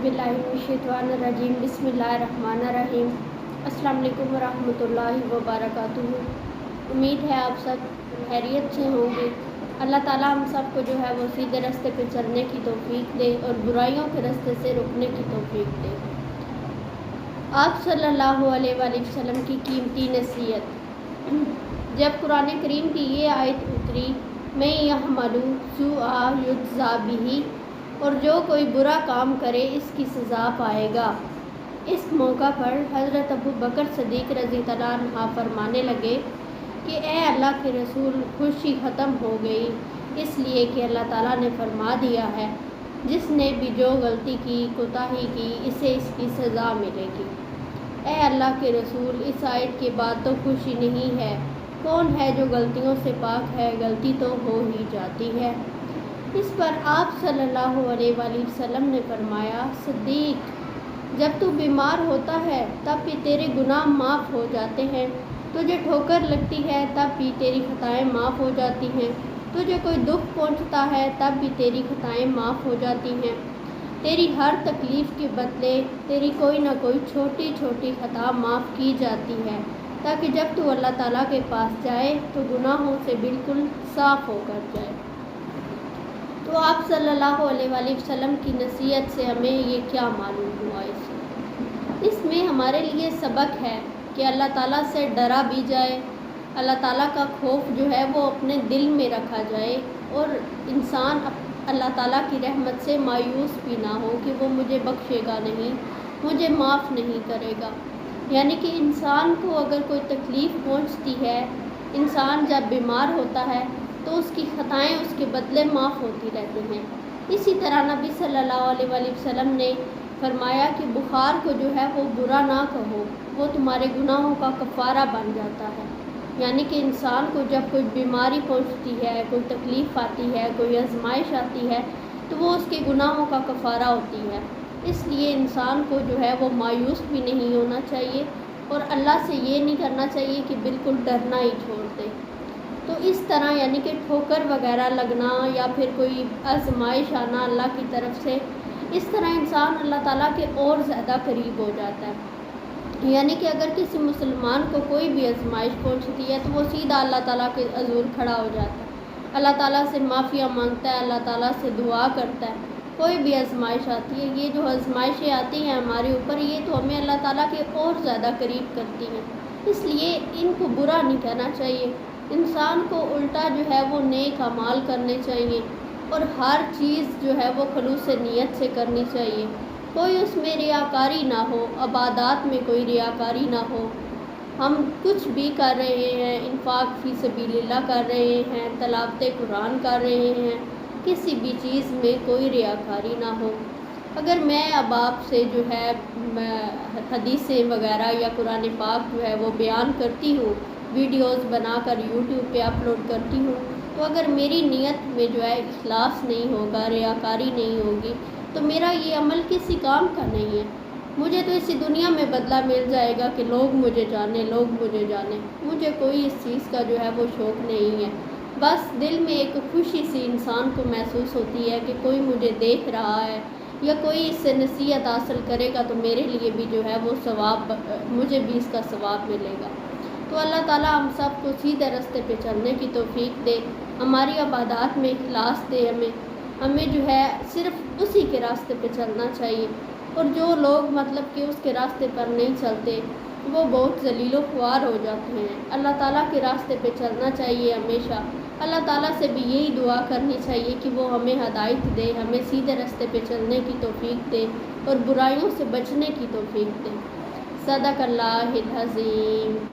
औज़ुबिल्लाहिमिनश्शैतानिर्रजीम बिस्मिल्लाहिर्रहमानिर्रहीम। अस्सलाम वालेकुम वरहमतुल्लाहि वबरकातुहू। उम्मीद है आप सब खैरियत से होंगे। अल्लाह ताला हम सब को जो है वो सीधे रास्ते पे चलने की तौफीक दे और बुराइयों के रास्ते से रुकने की तौफीक दे। आप सल्लल्लाहु अलैहि वसल्लम की कीमती नसीहत। जब कुरान करीम की ये आयत उतरी, मैं यअमलु सुअ युज्ज़ा बिही, और जो कोई बुरा काम करे इसकी सज़ा पाएगा। इस मौका पर हज़रत अबू बकर सिद्दीक़ रज़ी अल्लाह अन्हु फरमाने लगे कि ए अल्लाह के रसूल, खुशी ख़त्म हो गई, इसलिए कि अल्लाह ताला ने फरमा दिया है जिसने भी जो गलती की, कोताही की, इसे इसकी सज़ा मिलेगी। ए अल्लाह के रसूल, इस आयत के बाद तो खुशी नहीं है। कौन है जो गलतियों से पाक है? गलती तो हो ही जाती है। इस पर आप सल्लल्लाहु अलैहि वसल्लम ने फरमाया, सिद्दीक़, जब तू बीमार होता है तब भी तेरे गुनाह माफ़ हो जाते हैं, तुझे ठोकर लगती है तब भी तेरी खताएं माफ़ हो जाती हैं, तुझे कोई दुख पहुंचता है तब भी तेरी खताएं माफ़ हो जाती हैं। तेरी हर तकलीफ़ के बदले तेरी कोई ना कोई छोटी छोटी खता माफ़ की जाती है, ताकि जब तू अल्लाह ताला के पास जाए तो गुनाहों से बिल्कुल साफ़ होकर जाए। तो आप सल्लल्लाहु अलैहि वसल्लम की नसीहत से हमें ये क्या मालूम हुआ? इसमें हमारे लिए सबक है कि अल्लाह ताला से डरा भी जाए, अल्लाह ताला का खौफ जो है वो अपने दिल में रखा जाए, और इंसान अल्लाह ताला की रहमत से मायूस भी ना हो कि वो मुझे बख्शेगा नहीं, मुझे माफ़ नहीं करेगा। यानी कि इंसान को अगर कोई तकलीफ़ पहुंचती है, इंसान जब बीमार होता है तो उसकी खताएं उसके बदले माफ़ होती रहती हैं। इसी तरह नबी सल्लल्लाहु अलैहि वसल्लम ने फरमाया कि बुखार को जो है वो बुरा ना कहो, वो तुम्हारे गुनाहों का कफ़ारा बन जाता है। यानी कि इंसान को जब कोई बीमारी पहुंचती है, कोई तकलीफ़ आती है, कोई आजमाइश आती है, तो वो उसके गुनाहों का कफ़ारा होती है। इसलिए इंसान को जो है वो मायूस भी नहीं होना चाहिए और अल्लाह से ये नहीं करना चाहिए कि बिल्कुल डरना ही छोड़ दे। तो इस तरह यानी कि ठोकर वगैरह लगना या फिर कोई आजमाइश आना अल्लाह की तरफ से, इस तरह इंसान अल्लाह ताला के और ज़्यादा करीब हो जाता है। यानी कि अगर किसी मुसलमान को कोई भी आजमाइश पहुंचती है तो वो सीधा अल्लाह ताला के हज़ूर खड़ा हो जाता है, अल्लाह ताला से माफ़िया मांगता है, अल्लाह ताला से दुआ करता है। कोई भी आजमाइश आती है, ये जो आजमाइशें आती हैं हमारे ऊपर, ये तो हमें अल्लाह ताला के और ज़्यादा करीब करती हैं। इसलिए इनको बुरा नहीं कहना चाहिए। इंसान को उल्टा जो है वो नेक अमाल करने चाहिए और हर चीज़ जो है वो खलूस नीयत से करनी चाहिए। कोई उसमें रियाकारी ना हो, इबादत में कोई रियाकारी ना हो। हम कुछ भी कर रहे हैं, इन्फाक फ़ी सबीलिल्लाह कर रहे हैं, तलावत कुरान कर रहे हैं, किसी भी चीज़ में कोई रियाकारी ना हो। अगर मैं अब आपसे जो है हदीसें वगैरह या कुरान पाक जो है वो बयान करती हूँ, वीडियोस बनाकर यूट्यूब पे अपलोड करती हूँ, तो अगर मेरी नीयत में जो है इखलास नहीं होगा, रियाकारी नहीं होगी, तो मेरा ये अमल किसी काम का नहीं है। मुझे तो इसी दुनिया में बदला मिल जाएगा कि लोग मुझे जाने, लोग मुझे जाने। मुझे कोई इस चीज़ का जो है वो शौक़ नहीं है। बस दिल में एक खुशी सी इंसान को महसूस होती है कि कोई मुझे देख रहा है या कोई इससे नसीहत हासिल करेगा तो मेरे लिए भी जो है वो सवाब, मुझे भी इसका सवाब मिलेगा। तो अल्लाह ताला हम सब को सीधे रास्ते पे चलने की तौफीक दे, हमारी इबादत में इखलास दे, हमें जो है सिर्फ़ उसी के रास्ते पे चलना चाहिए। और जो लोग मतलब कि उसके रास्ते पर नहीं चलते वो बहुत ज़लीलो ख्वार हो जाते हैं। अल्लाह ताला के रास्ते पे चलना चाहिए हमेशा। अल्लाह ताला से भी यही दुआ करनी चाहिए कि वो हमें हदायत दे, हमें सीधे रास्ते पे चलने की तौफीक दे और बुराइयों से बचने की तौफीक दे। सदक़ल्लाहुल अज़ीम।